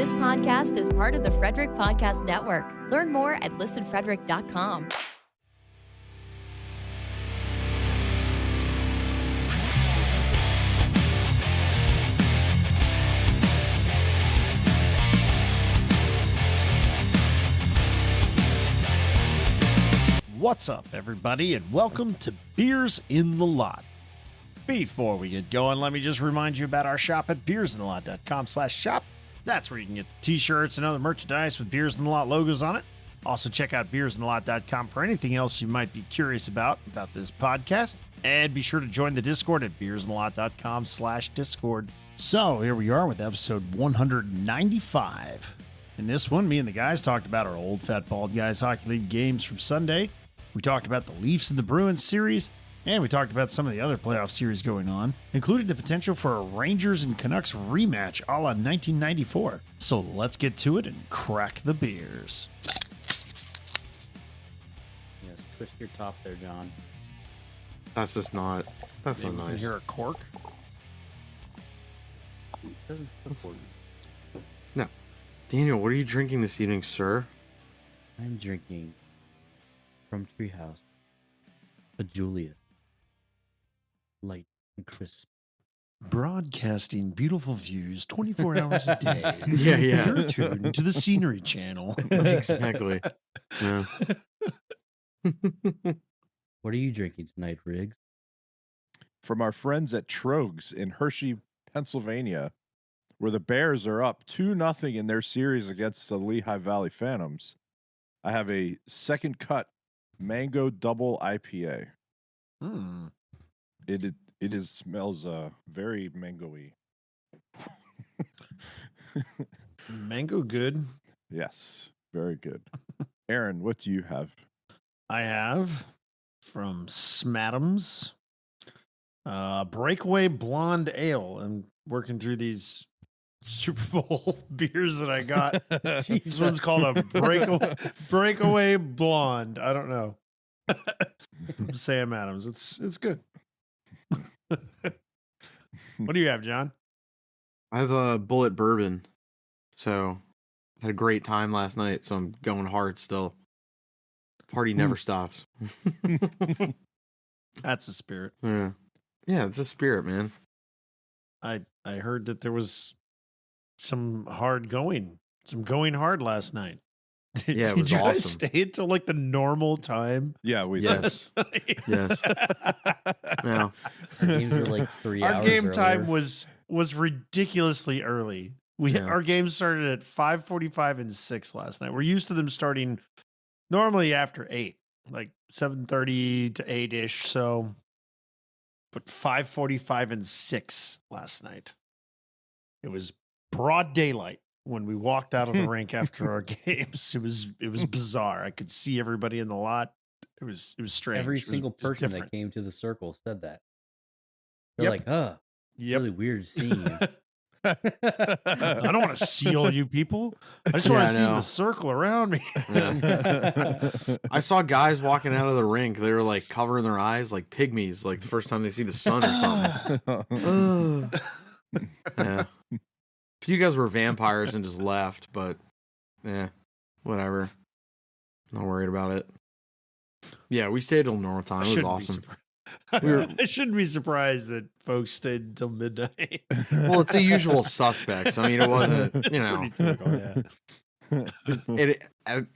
This podcast is part of the Frederick Podcast Network. Learn more at listenfrederick.com. What's up, everybody, and welcome to Beers in the Lot. Before we get going, let me just remind you about our shop at beersinthelot.com/shop. That's where you can get the t-shirts and other merchandise with Beers in the Lot logos on it. Also, check out beersinthelot.com for anything else you might be curious about this podcast. And be sure to join the Discord at beersinthelot.com/discord. So, here we are with episode 195. In this one, me and the guys talked about our old Fat Bald Guys Hockey League games from Sunday. We talked about the Leafs and the Bruins series, and we talked about some of the other playoff series going on, including the potential for a Rangers and Canucks rematch a la 1994. So let's get to it and crack the beers. Yes, twist your top there, John. That's not Maybe nice. You hear a cork? Doesn't afford you. No. Daniel, what are you drinking this evening, sir? I'm drinking from Treehouse a Juliet. Light and crisp. Broadcasting beautiful views 24 hours a day. Yeah. You're tuned to the Scenery Channel. Exactly. Yeah. What are you drinking tonight, Riggs? From our friends at Trogs in Hershey, Pennsylvania, where the Bears are up 2-0 in their series against the Lehigh Valley Phantoms. I have a second cut mango double IPA. It smells very mango-y. Mango good. Yes, very good. Aaron, what do you have? I have from Smatham's Breakaway Blonde Ale. I'm working through these Super Bowl beers that I got. This one's called a Breakaway Blonde. I don't know. Sam Adams. It's good. What do you have, John? I have a bullet bourbon. So, had a great time last night, so I'm going hard still. Party never stops. That's the spirit. Yeah, it's a spirit, man. I heard that there was some going hard last night. Yeah, it Did was you guys awesome. stay until like the normal time? Yeah, we Yes. Yes. Yeah. Our games were like 3 hours Our game time earlier. was ridiculously early. Our game started at 5:45 and 6 last night. We're used to them starting normally after 8, like 7:30 to 8-ish. So, but 5:45 and 6 last night. It was broad daylight when we walked out of the rink after our games. It was bizarre. I could see everybody in the lot. It was strange. Every It was single just person different. that came to the circle said that. They're Yep. like, really weird seeing you. I don't want to see all you people. I just want to see the circle around me. Yeah. I saw guys walking out of the rink. They were like covering their eyes like pygmies, like the first time they see the sun or something. Yeah. A few guys were vampires and just left, but whatever. Not worried about it. Yeah, we stayed till normal time. It was awesome. I shouldn't be surprised that folks stayed until midnight. Well, it's the usual suspects. I mean, it wasn't, Pretty typical, yeah.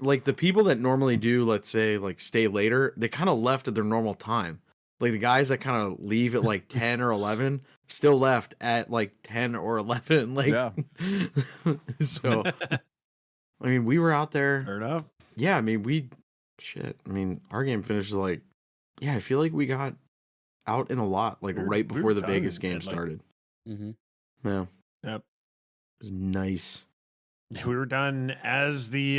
like the people that normally do, let's say, like stay later, they kind of left at their normal time. Like the guys that kind of leave at like 10 or 11 still left at like 10 or 11. Like, Yeah. So, I mean, we were out there. Fair enough. Yeah, I mean, our game finished like, I feel like we got out in a lot, like right we before were the done Vegas game at, like- started. Mm-hmm. Yeah. Yep. It was nice. We were done as the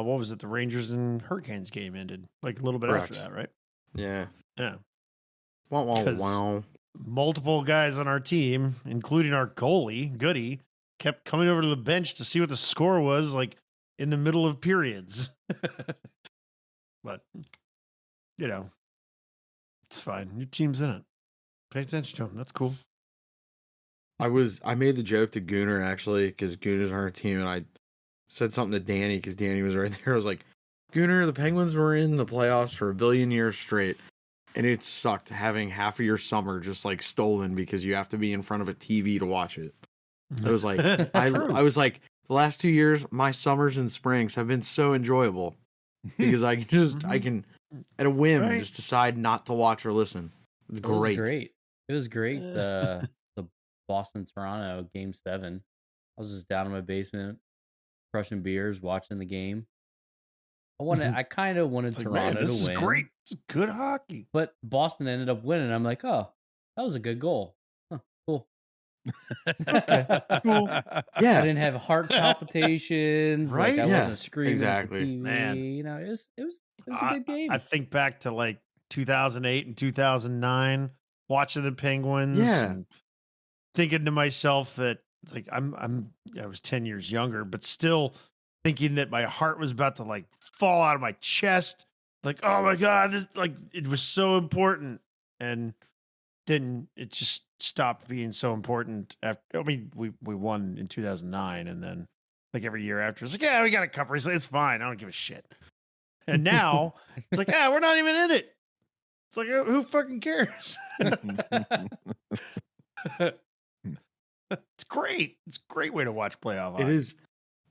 what was it? The Rangers and Hurricanes game ended, like a little bit after Correct. that, right? Yeah. Yeah. Wow. 'Cause multiple guys on our team, including our goalie, Goody, kept coming over to the bench to see what the score was, like in the middle of periods. But, it's fine. Your team's in it. Pay attention to them. That's cool. I made the joke to Gooner actually because Gooner's on our team, and I said something to Danny because Danny was right there. I was like, Gooner, the Penguins were in the playoffs for 1 billion years straight, and it sucked having half of your summer just like stolen because you have to be in front of a TV to watch it. It was like I was like, the last 2 years, my summers and springs have been so enjoyable because I can at a whim just decide not to watch or listen. It's great. It was great. The Boston Toronto Game 7. I was just down in my basement, crushing beers, watching the game. I kind of wanted Toronto to win. This is great. It's good hockey. But Boston ended up winning. I'm like, oh, that was a good goal. Huh, cool. Okay, cool. Yeah, I didn't have heart palpitations. Right? Like I wasn't screaming exactly. at the TV. Man. You know, it was a good game. I think back to like 2008 and 2009, watching the Penguins. Yeah. And thinking to myself that like I was 10 years younger, but still thinking that my heart was about to like fall out of my chest. Like, oh my God, it was so important. And then it just stopped being so important after. I mean, we won in 2009, and then like every year after, it's like, yeah, we got a cup race. It's fine. I don't give a shit. And now it's like, yeah, we're not even in it. It's like, who fucking cares? It's great. It's a great way to watch playoff hockey. It is.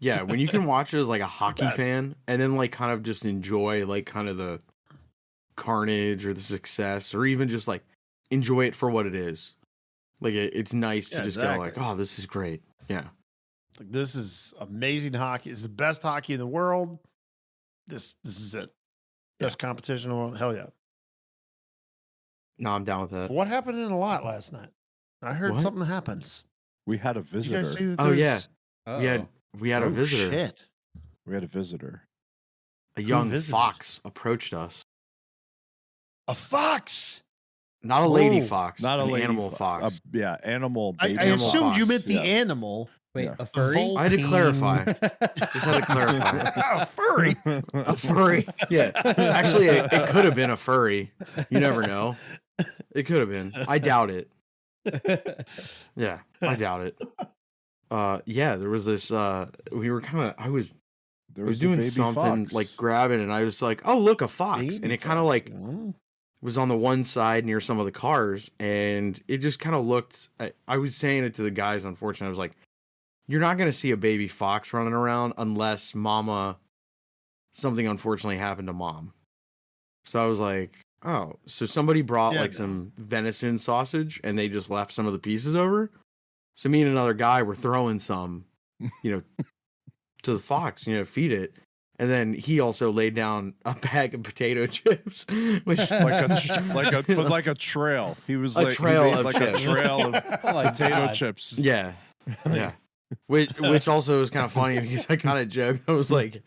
Yeah, when you can watch it as like a hockey fan and then like kind of just enjoy like kind of the carnage or the success or even just like enjoy it for what it is. Like it's nice to just go like, oh, this is great. Yeah. Like this is amazing hockey. It's the best hockey in the world. This is it. Best competition in the world. Hell yeah. No, I'm down with that. What happened in a lot last night? I heard something happens. We had a visitor. We had a visitor. Shit. We had a visitor. A young fox approached us. A fox? Not a lady fox. Not a lady animal fox. Animal. I assumed you meant the animal. Wait, a furry? I had to clarify. Just had to clarify. A furry. A furry. Yeah. Actually, it could have been a furry. You never know. It could have been. I doubt it. Yeah, I doubt it. Yeah, there was this. We were kind of. I was doing something fox. like grabbing, and I was like, "Oh, look, a fox!" And it kind of like was on the one side near some of the cars, and it just kind of looked. I was saying it to the guys. Unfortunately, I was like, "You're not going to see a baby fox running around unless something unfortunately happened to mom." So I was like, "Oh, so somebody brought some venison sausage, and they just left some of the pieces over." So me and another guy were throwing some, to the fox, feed it. And then he also laid down a bag of potato chips, which like a trail. He was a trail of potato chips. Yeah, yeah. Which also was kind of funny because I kind of joked. I was like,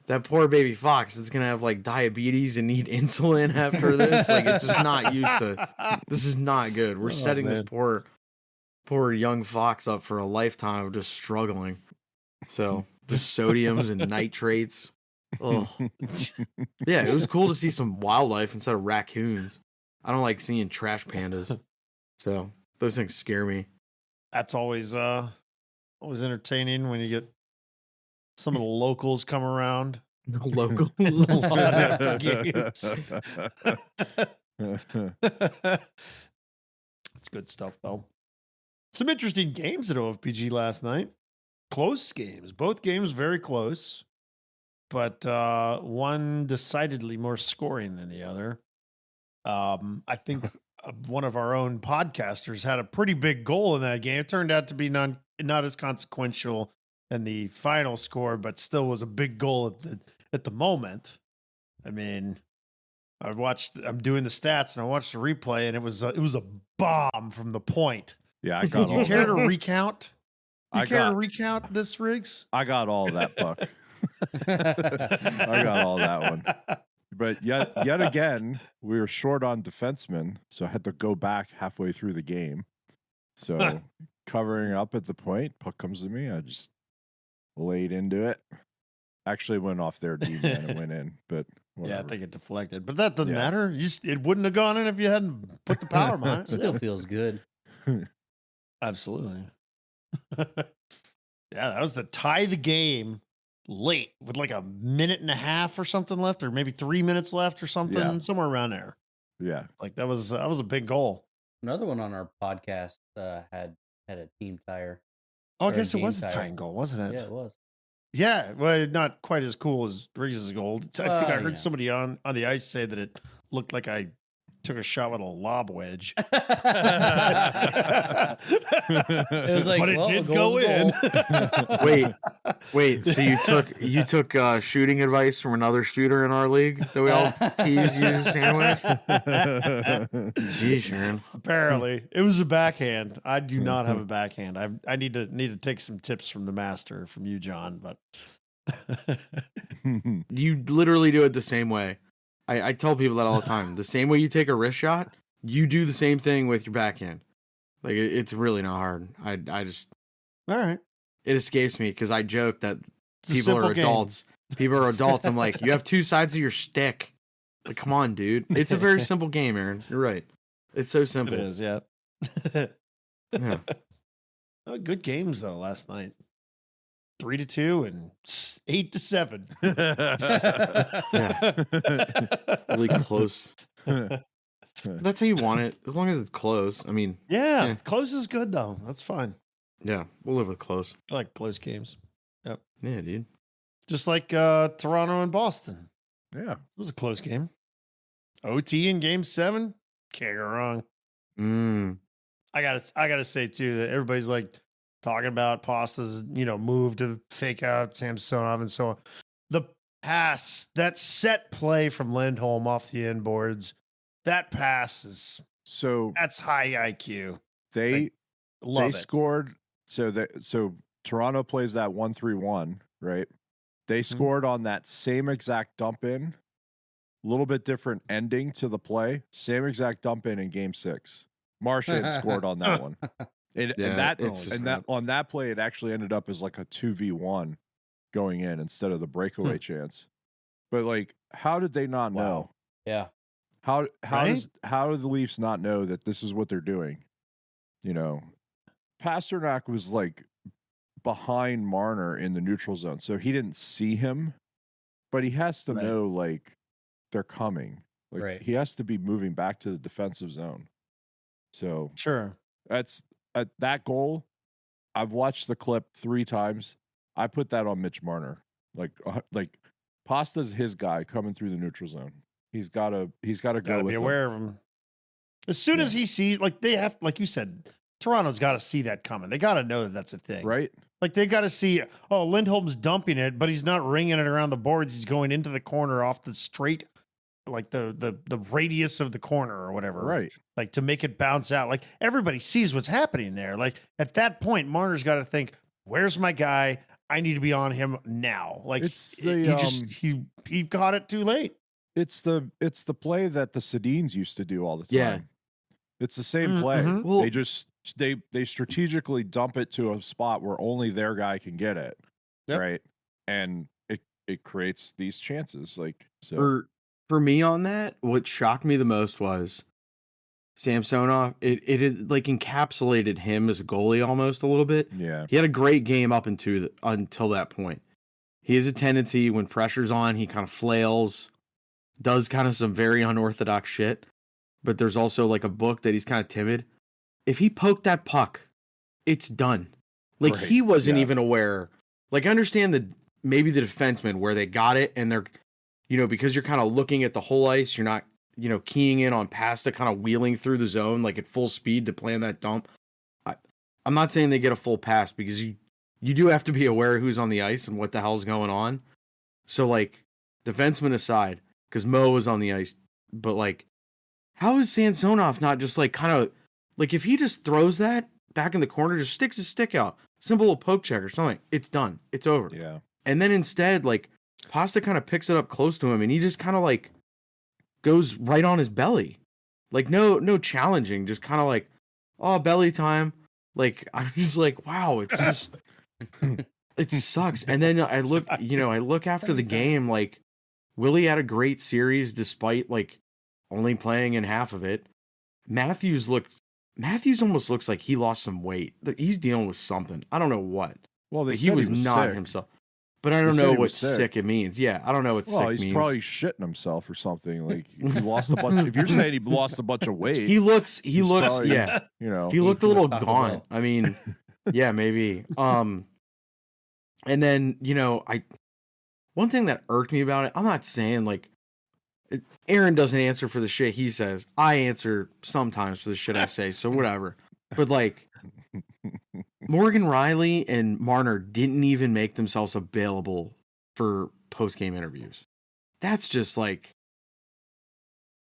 that poor baby fox is gonna have like diabetes and need insulin after this. Like it's just not used to. This is not good. We're setting this poor young fox up for a lifetime of just struggling. So just sodiums and nitrates. Oh, yeah. It was cool to see some wildlife instead of raccoons. I don't like seeing trash pandas, so those things scare me. That's always entertaining when you get some of the locals come around. Local. Games. It's good stuff though. Some interesting games at OFPG last night. Close games. Both games very close. But one decidedly more scoring than the other. I think one of our own podcasters had a pretty big goal in that game. It turned out to be not as consequential than the final score, but still was a big goal at the moment. I mean, I'm doing the stats and I watched the replay, and it was a bomb from the point. Yeah, I got all. Do you care to recount? I got to recount this, Riggs? I got all that, Buck. I got all that one. But yet again, we were short on defensemen, so I had to go back halfway through the game. So covering up at the point, puck comes to me, I just laid into it. Actually went off their D man and went in, but whatever. Yeah, I think it deflected. But that doesn't matter. It wouldn't have gone in if you hadn't put the power on it. Still feels good. Absolutely. Yeah, that was the tie the game late with like a minute and a half or something left, or maybe 3 minutes left or something, somewhere around there. Yeah. Like that was a big goal. Another one on our podcast had a team tire. Oh, I Or a guess it game was a tire. tying goal, wasn't it? Yeah, it was. Yeah, well, not quite as cool as Riggs' goal. I think I Well, heard somebody on the ice say that it looked like I took a shot with a lob wedge. It was like, but it well, did a goal's go a in. Wait. So you took shooting advice from another shooter in our league that we all tease you as a sandwich? Gee, Sharon. Apparently, it was a backhand. I do not have a backhand. I need to take some tips from the master, from you, John. But You literally do it the same way. I tell people that all the time. The same way you take a wrist shot, you do the same thing with your backhand. Like it's really not hard. I just all right. It escapes me because I joke that It's a people simple are game. adults. People are adults. I'm like, you have two sides of your stick. Like, come on, dude. It's a very simple game, Aaron. You're right. It's so simple. It is, yeah. Yeah. Oh, good games though last night. 3-2 and 8-7. Really close. That's how you want it, as long as it's close. I mean, yeah, close is good though. That's fine. Yeah, we'll live with close. I like close games. Yep. Yeah, dude. Just like Toronto and Boston. Yeah. It was a close game. OT in game 7. Can't go wrong. I gotta say too that everybody's like talking about Pasta's, move to fake out Samsonov and so on. The pass, that set play from Lindholm off the inboards, that pass is that's high IQ. They love it. Scored. So Toronto plays that 1-3-1, right? They scored on that same exact dump in. A little bit different ending to the play. Same exact dump in game 6. Marchand scored on that one. On that play, it actually ended up as like a 2v1 going in instead of the breakaway chance. But like, how did they not know? Yeah. How do the Leafs not know that this is what they're doing? Pasternak was like behind Marner in the neutral zone, so he didn't see him, but he has to know like they're coming. Like he has to be moving back to the defensive zone. So sure, that's that goal. I've watched the clip 3 times. I put that on Mitch Marner. Like Pasta's his guy coming through the neutral zone. He's gotta go with be aware of him. As soon as he sees, they have, like you said, Toronto's got to see that coming. They got to know that that's a thing, right? Like they got to see, Lindholm's dumping it, but he's not ringing it around the boards. He's going into the corner off the straight, like the radius of the corner or whatever, right? Like to make it bounce out. Like everybody sees what's happening there. Like at that point, Marner's got to think, "Where's my guy? I need to be on him now." Like he got it too late. It's the play that the Sedins used to do all the time. Yeah. It's the same play. Well, they strategically dump it to a spot where only their guy can get it. Yep. Right. And it creates these chances. Like so for me on that, what shocked me the most was Samsonov. It had like encapsulated him as a goalie almost a little bit. Yeah. He had a great game up until that point. He has a tendency when pressure's on, he kind of flails, does kind of some very unorthodox shit. But there's also like a book that he's kind of timid. If he poked that puck, it's done. Like he wasn't even aware. Like I understand maybe the defenseman where they got it and they're, because you're kind of looking at the whole ice, you're not, keying in on Pasta kind of wheeling through the zone like at full speed to plan that dump. I'm not saying they get a full pass because you do have to be aware who's on the ice and what the hell's going on. So like defenseman aside, because Mo was on the ice, but like, how is Samsonov not just like kind of like if he just throws that back in the corner, just sticks his stick out, simple little poke check or something, it's done, it's over. Yeah. And then instead, like Pasta kind of picks it up close to him, and he just kind of like goes right on his belly, like no challenging, just kind of like, oh, belly time. Like I'm just like, wow, it's just it sucks. And then I look after the game, like Willie had a great series despite like only playing in half of it. Matthews looked Matthews almost looks like he lost some weight. He's dealing with something. I don't know what. Well, He was not sick. himself. But I don't know what sick it means. Yeah, I don't know what sick means. Well, he's probably shitting himself or something. Like he lost a bunch. If you're saying he lost a bunch of weight, he looks, probably, yeah. You know, he looked a little gaunt. I mean, yeah, maybe. And then one thing that irked me about it. I'm not saying like Aaron doesn't answer for the shit he says. I answer sometimes for the shit I say. So whatever. But like. Morgan Rielly and Marner didn't even make themselves available for post-game interviews. That's just like,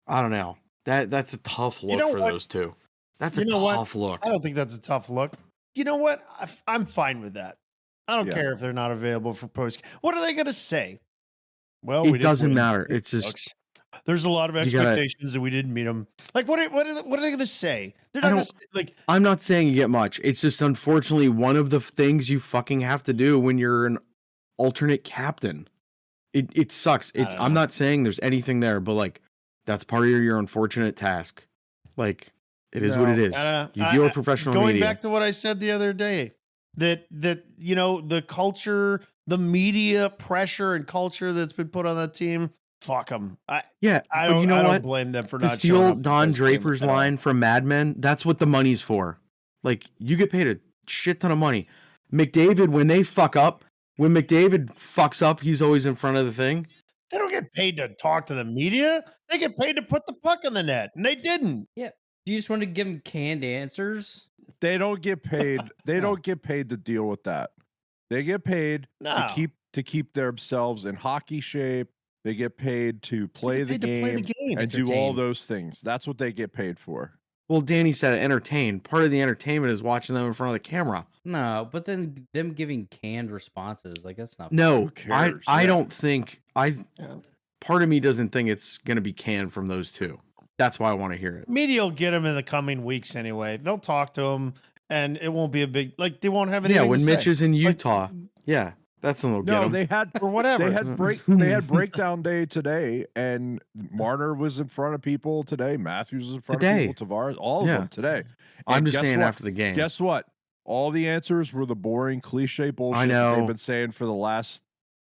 I don't know. That's a tough look for those two. That's a tough look. I don't think that's a tough look. You know what? I'm fine with that. I don't care if they're not available for post. What are they going to say? Well, it doesn't matter. It's just there's a lot of expectations that we didn't meet them. Like, what are they going to say? They're not going to like. I'm not saying you get much. It's just unfortunately one of the things you fucking have to do when you're an alternate captain. It sucks. I'm not saying there's anything there, but like that's part of your unfortunate task. Like it is what it is. You deal with professional media. Going back to what I said the other day, that the culture, the media pressure and culture that's been put on that team. Fuck them. I don't blame them for not showing up. To steal Don Draper's line from Mad Men, that's what the money's for. Like, you get paid a shit ton of money. McDavid, when McDavid fucks up, he's always in front of the thing. They don't get paid to talk to the media. They get paid to put the puck in the net, and they didn't. Yeah. Do you just want to give them canned answers? They don't get paid. They don't get paid to deal with that. They get paid to keep themselves in hockey shape. They get paid to play the game and do all those things. That's what they get paid for. Well, Danny said entertain. Part of the entertainment is watching them in front of the camera. No, but then them giving canned responses, like that's not. No, I don't think part of me doesn't think it's going to be canned from those two. That's why I want to hear it. Media will get them in the coming weeks anyway. They'll talk to them, and it won't be a big they won't have anything. Yeah, when to Mitch say. is in Utah, that's when they'll get them. They had or whatever. They had breakdown day today, and Marner was in front of people today. Matthews was in front of people. Tavares, all of them today. And I'm just saying after the game. Guess what? All the answers were the boring cliche bullshit they've been saying for the last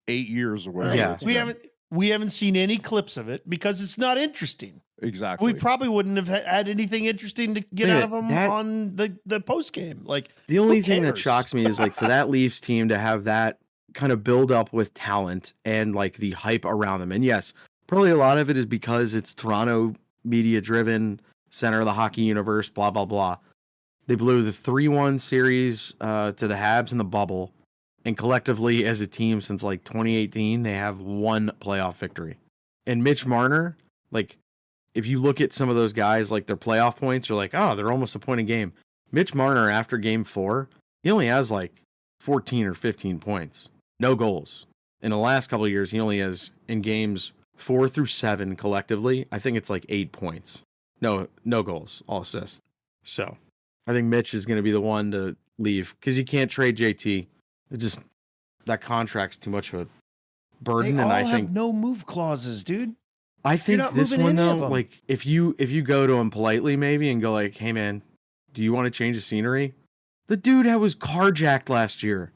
8 years or whatever. Yeah, we haven't seen any clips of it because it's not interesting. Exactly. We probably wouldn't have had anything interesting to get out of them on the post game. Like the only thing that shocks me is like for that Leafs team to have that kind of build up with talent and like the hype around them. And yes, probably a lot of it is because it's Toronto media driven, center of the hockey universe, blah, blah, blah. They blew the 3-1 series to the Habs in the bubble. And collectively as a team since like 2018, they have one playoff victory. And Mitch Marner, like if you look at some of those guys, like their playoff points are like, oh, they're almost a point a game. Mitch Marner after game 4, he only has like 14 or 15 points. No goals. In the last couple of years, he only has in games 4 through 7 collectively. I think it's like 8 points. No goals, all assists. So I think Mitch is going to be the one to leave because you can't trade JT. It just that contract's too much of a burden. They all and I think have no move clauses, dude. I think this one though, like if you go to him politely maybe and go like, hey man, do you want to change the scenery? The dude was carjacked last year.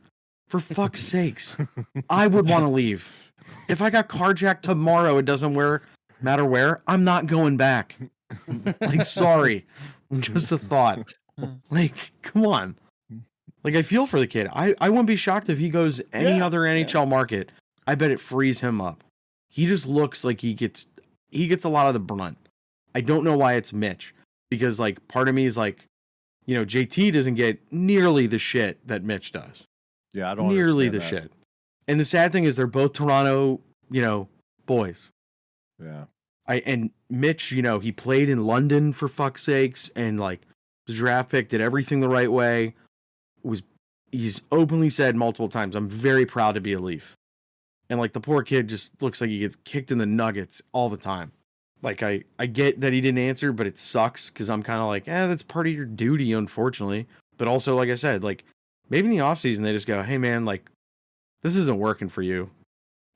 For fuck's sakes. I would want to leave. If I got carjacked tomorrow, it doesn't matter where, I'm not going back. Like, sorry. Just a thought. Like, come on. Like, I feel for the kid. I wouldn't be shocked if he goes any other NHL market. I bet it frees him up. He just looks like he gets a lot of the brunt. I don't know why it's Mitch. Because, like, part of me is like, JT doesn't get nearly the shit that Mitch does. Yeah, I don't nearly the that. shit. And the sad thing is they're both Toronto, boys. Yeah. And Mitch, he played in London for fuck's sakes and like was draft pick, did everything the right way. He's openly said multiple times, I'm very proud to be a Leaf. And like the poor kid just looks like he gets kicked in the nuggets all the time. Like I get that he didn't answer, but it sucks because I'm kind of like, that's part of your duty, unfortunately. But also, like I said, like maybe in the offseason they just go, hey man, like this isn't working for you.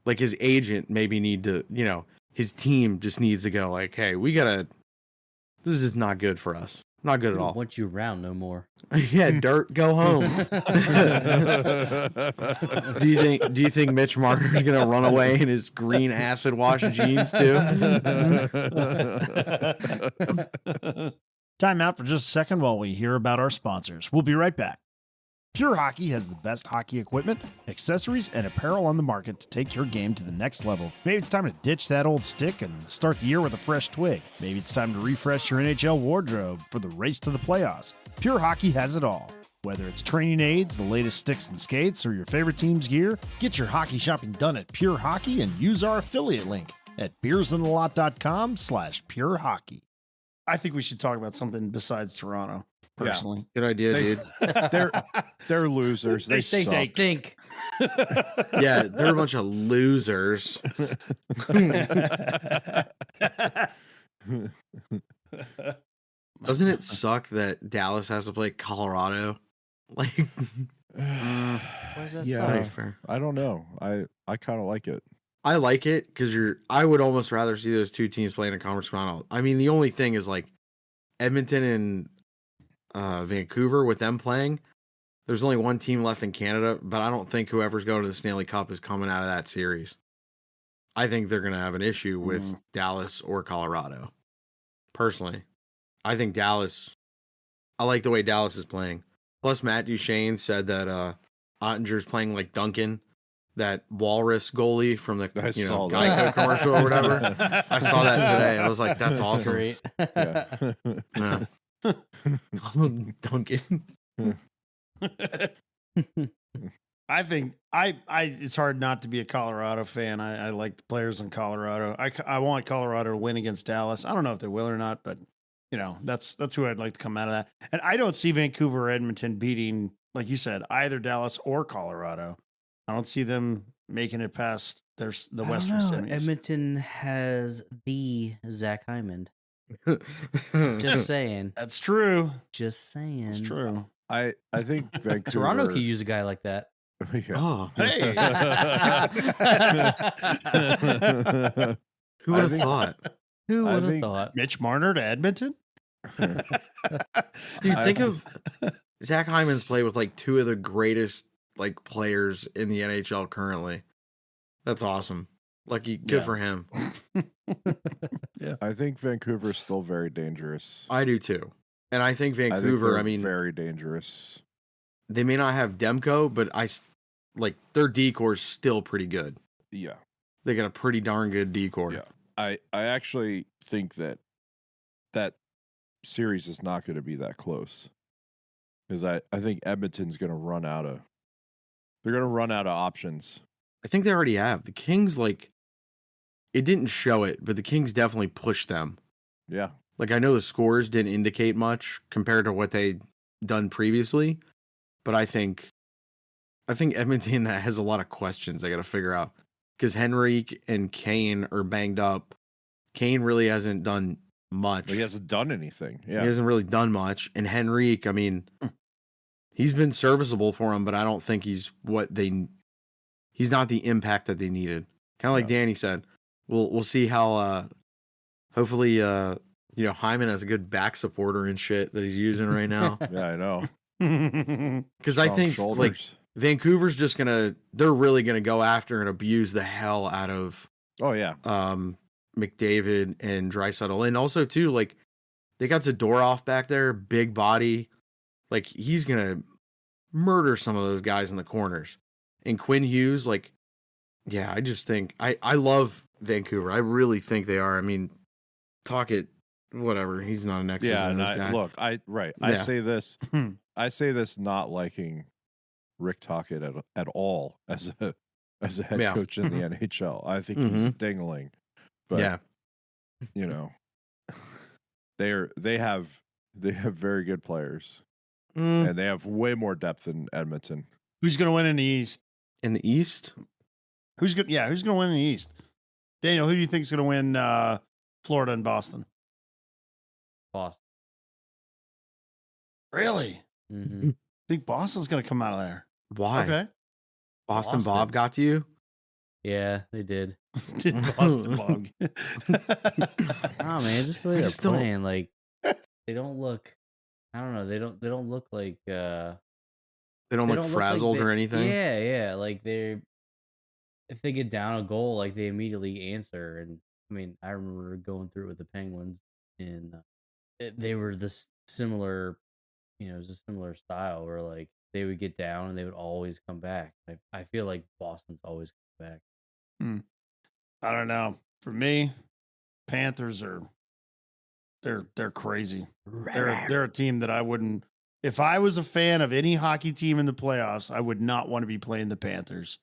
Like his agent maybe need to, his team just needs to go like, hey, this is just not good for us. Not good We at don't all. want you around no more. Yeah, dirt, go home. Do you think Mitch Marner's gonna run away in his green acid wash jeans too? Time out for just a second while we hear about our sponsors. We'll be right back. Pure Hockey has the best hockey equipment, accessories, and apparel on the market to take your game to the next level. Maybe it's time to ditch that old stick and start the year with a fresh twig. Maybe it's time to refresh your NHL wardrobe for the race to the playoffs. Pure Hockey has it all. Whether it's training aids, the latest sticks and skates, or your favorite team's gear, get your hockey shopping done at Pure Hockey and use our affiliate link at beersintheLot.com/Pure Hockey. I think we should talk about something besides Toronto. Personally, Good idea, dude. They're losers. They suck. stink. Yeah, they're a bunch of losers. Doesn't it suck that Dallas has to play Colorado? Like, Why does that Yeah. suck? I don't know. I kind of like it. I like it because I would almost rather see those two teams play in a conference final. I mean, the only thing is like Edmonton and Vancouver with them playing. There's only one team left in Canada, but I don't think whoever's going to the Stanley Cup is coming out of that series. I think they're going to have an issue with Dallas or Colorado. Personally, I think Dallas. I like the way Dallas is playing. Plus, Matt Duchene said that Ottinger's playing like Duncan, that walrus goalie from the Geico commercial or whatever. I saw that today. I was like, that's awesome. Great. Yeah. Yeah. Duncan. I think I it's hard not to be a Colorado fan. I like the players in Colorado. I want Colorado to win against Dallas. I don't know if they will or not, but that's who I'd like to come out of that. And I don't see Vancouver or Edmonton beating, like you said, either Dallas or Colorado. I don't see them making it past the Western semis. Edmonton has the Zach Hyman. Just saying. That's true. Just saying. It's true. I think Vancouver. Toronto could use a guy like that. Yeah. Oh, Hey. who would have thought? Who I would have think- thought? Mitch Marner to Edmonton? Dude, think of Zach Hyman's play with like two of the greatest like players in the NHL currently. That's awesome. Lucky, good for him. I think Vancouver's still very dangerous. I do too. And I think I think Vancouver, they're I mean, very dangerous. they may not have Demko, but like their decor is still pretty good. Yeah. They got a pretty darn good decor. Yeah. I actually think that series is not going to be that close. Because I think Edmonton's going to run out of options. I think they already have. The Kings, like, it didn't show it, but the Kings definitely pushed them. Yeah. Like, I know the scores didn't indicate much compared to what they'd done previously, but I think Edmonton has a lot of questions I got to figure out. Because Henrique and Kane are banged up. Kane really hasn't done much. He hasn't done anything. Yeah. He hasn't really done much. And Henrique, I mean, he's been serviceable for him, but I don't think he's not the impact that they needed. Kind of like Danny said. We'll see how hopefully Hyman has a good back supporter and shit that he's using right now. Yeah, I know. Because I think Shoulders. like Vancouver's they're really gonna go after and abuse the hell out of Oh yeah. McDavid and Draisaitl. And also too, like, they got Zadorov back there, big body. Like, he's gonna murder some of those guys in the corners. And Quinn Hughes, like, yeah, I just think I love Vancouver. I really think they are. I mean, whatever. He's not an X's Yeah, and and O's guy. look, I Yeah. say this not liking Rick Tocchet at all as a head Yeah. coach in the NHL. I think he's a dingling. But yeah. they have very good players. Mm. And they have way more depth than Edmonton. Who's going to win in the East? In the East? Who's going to win in the East? Daniel, who do you think is going to win Florida and Boston? Boston. Really? Mm-hmm. I think Boston's going to come out of there. Why? Okay. Boston Bob got to you? Yeah, they did. Did Boston Bob? Oh man, just the way they're playing, like they don't look I don't know. They don't look like They don't look frazzled or anything. Yeah. Like if they get down a goal, like they immediately answer. And I mean, I remember going through it with the Penguins, and they were this similar, it was a similar style where like they would get down and they would always come back. I feel like Boston's always come back. I don't know. For me, Panthers are they're crazy. They're a team that I wouldn't. If I was a fan of any hockey team in the playoffs, I would not want to be playing the Panthers.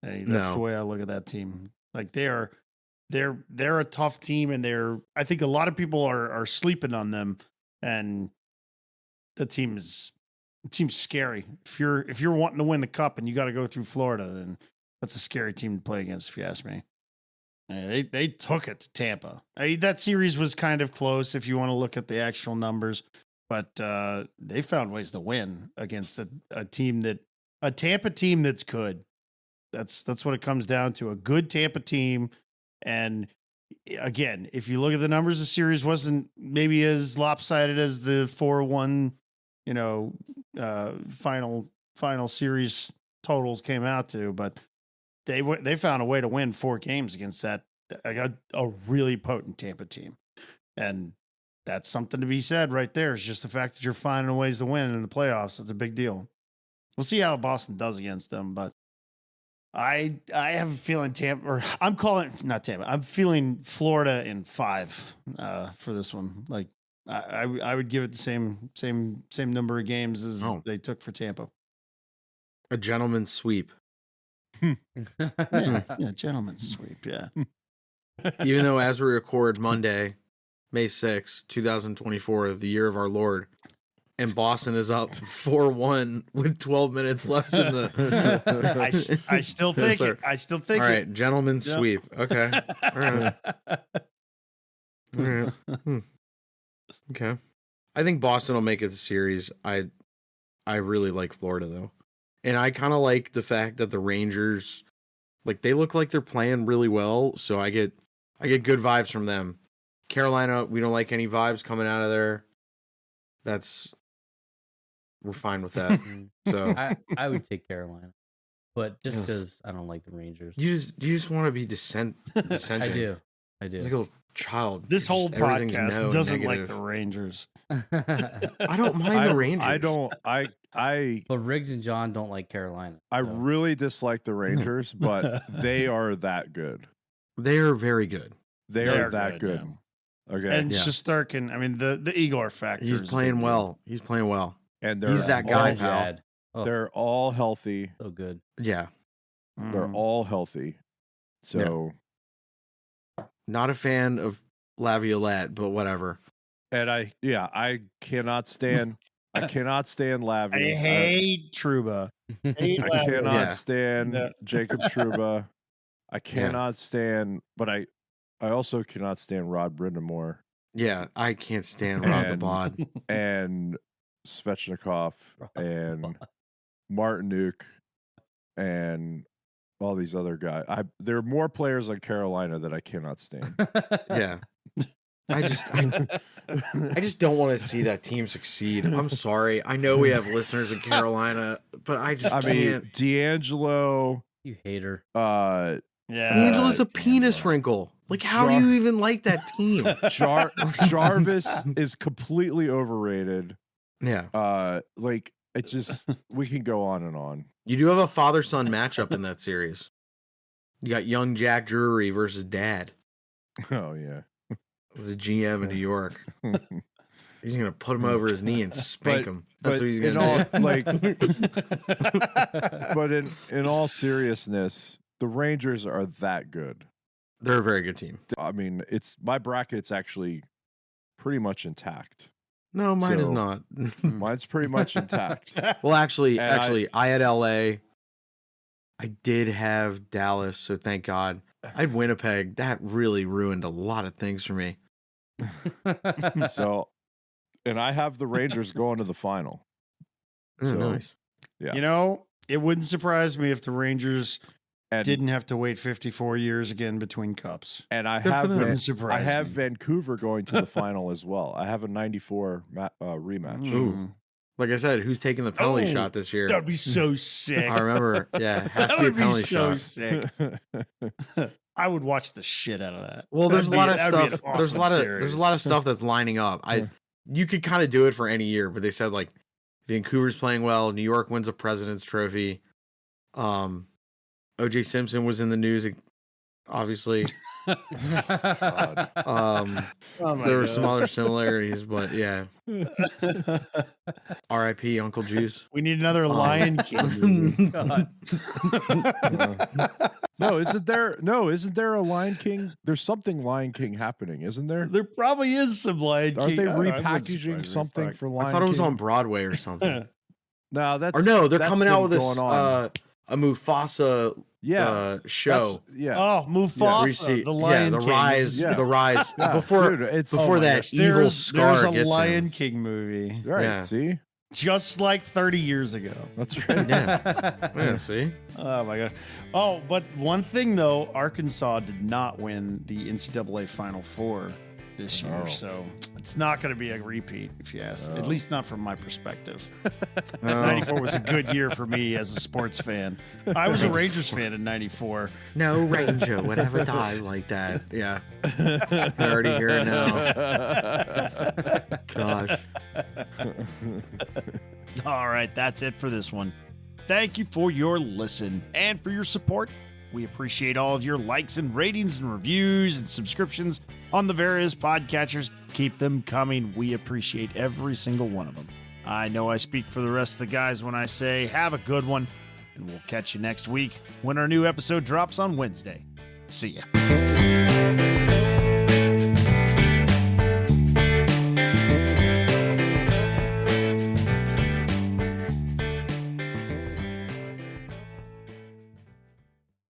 Hey, that's the way I look at that team. Like they're a tough team, and I think a lot of people are sleeping on them, and the team's scary. If you're wanting to win the cup and you got to go through Florida, then that's a scary team to play against, if you ask me. They took it to Tampa. That series was kind of close if you want to look at the actual numbers, but they found ways to win against a Tampa team that's good. That's what it comes down to, a good Tampa team. And again, if you look at the numbers, the series wasn't maybe as lopsided as the 4-1, final series totals came out to, but they found a way to win 4 games against that. I got a really potent Tampa team, and that's something to be said right there. It's just the fact that you're finding ways to win in the playoffs. That's a big deal. We'll see how Boston does against them, but I have a feeling I'm feeling Florida in 5 for this one. Like I would give it the same number of games as they took for Tampa. A gentleman's sweep. Yeah, gentleman's sweep. Yeah. Even though as we record Monday, May 6th, 2024, the year of our Lord, and Boston is up 4-1 with 12 minutes left in the. I still think it. All right, gentleman's sweep. Okay. All right. All right. Okay. I think Boston will make it a series. I really like Florida though, and I kind of like the fact that the Rangers, like, they look like they're playing really well. So I get good vibes from them. Carolina, we don't like any vibes coming out of there. We're fine with that. So I would take Carolina, but just because I don't like the Rangers. You just want to be dissenting. I do. Like a little child. This whole podcast doesn't negative. like the Rangers. I don't mind the Rangers. I don't. But Riggs and John don't like Carolina. I really dislike the Rangers, but they are that good. They are very good. They are that good. Yeah. Okay. And Shesterkin, I mean, the Igor factor. He's playing well. He's playing well. And he's that guy, pal. They're all healthy. So good. Yeah. They're all healthy. So, not a fan of Laviolette, but whatever. And I cannot stand. I cannot stand Lavi. I hate Trouba. I cannot stand Jacob Trouba. I cannot stand, but I also cannot stand Rod Brindamore. Yeah, I can't stand Rod the Bod. And Svechnikov and Martinuk and all these other guys. There are more players on Carolina that I cannot stand. Yeah. I just don't want to see that team succeed. I'm sorry. I know we have listeners in Carolina, but I can't. Mean, D'Angelo. You hater. D'Angelo's a penis wrinkle. Like, how do you even like that team? Jarvis is completely overrated. Yeah. Like, it's just, we can go on and on. You do have a father-son matchup in that series. You got young Jack Drury versus dad. Oh, yeah. The GM in New York. He's going to put him over his knee and spank him. That's what he's going to do. But in all seriousness, the Rangers are that good. They're a very good team. I mean, my bracket's actually pretty much intact. No, mine is not. Mine's pretty much intact. Well, actually, I had LA. I did have Dallas, so thank God. I had Winnipeg. That really ruined a lot of things for me. So, and I have the Rangers going to the final. So, nice. Yeah. You know, it wouldn't surprise me if the Rangers didn't have to wait 54 years again between cups. And I Good for have them. Wouldn't surprise me. Vancouver going to the final as well. I have a 94 rematch. Ooh. Like I said, who's taking the penalty shot this year? That'd be so sick. I remember. Yeah, it has That to be a would be penalty so shot. sick. I would watch the shit out of that. Well, there's a lot of That'd be stuff. an There's a awesome lot of series. stuff that's lining up. You could kind of do it for any year, but they said like Vancouver's playing well. New York wins a President's Trophy. O.J. Simpson was in the news, obviously. There were some other similarities, but yeah. R.I.P. Uncle Juice. We need another Lion King movie. God. No, isn't there a Lion King? There's something Lion King happening, isn't there? There probably is some Lion Aren't King. they I wouldn't repackaging surprise me. something Fuck. for Lion I thought it was King? on Broadway or something. No, that's Or no, they're that's coming out been with this going on. a Mufasa That's- show. yeah. Oh, Mufasa, Where you see- the Lion the King. rise, Yeah. the rise Yeah, before dude, it's before Oh my that gosh. evil There's scar a gets Lion him. King movie, Right. Yeah. See, just like 30 years ago. that's right. Yeah, see, Oh my gosh. Oh, but one thing though, Arkansas did not win the NCAA Final Four this year, Oh. so it's not going to be a repeat, if you ask. At Oh. least not from my perspective. No. 94 was a good year for me as a sports fan. I was a Rangers fan in 94. no Ranger would ever die like that. Yeah, I already hear it now. Gosh, All right, that's it for this one. Thank you for your listen and for your support. We appreciate all of your likes and ratings and reviews and subscriptions on the various podcatchers. Keep them coming. We appreciate every single one of them. I know I speak for the rest of the guys when I say have a good one, and we'll catch you next week when our new episode drops on Wednesday. See ya.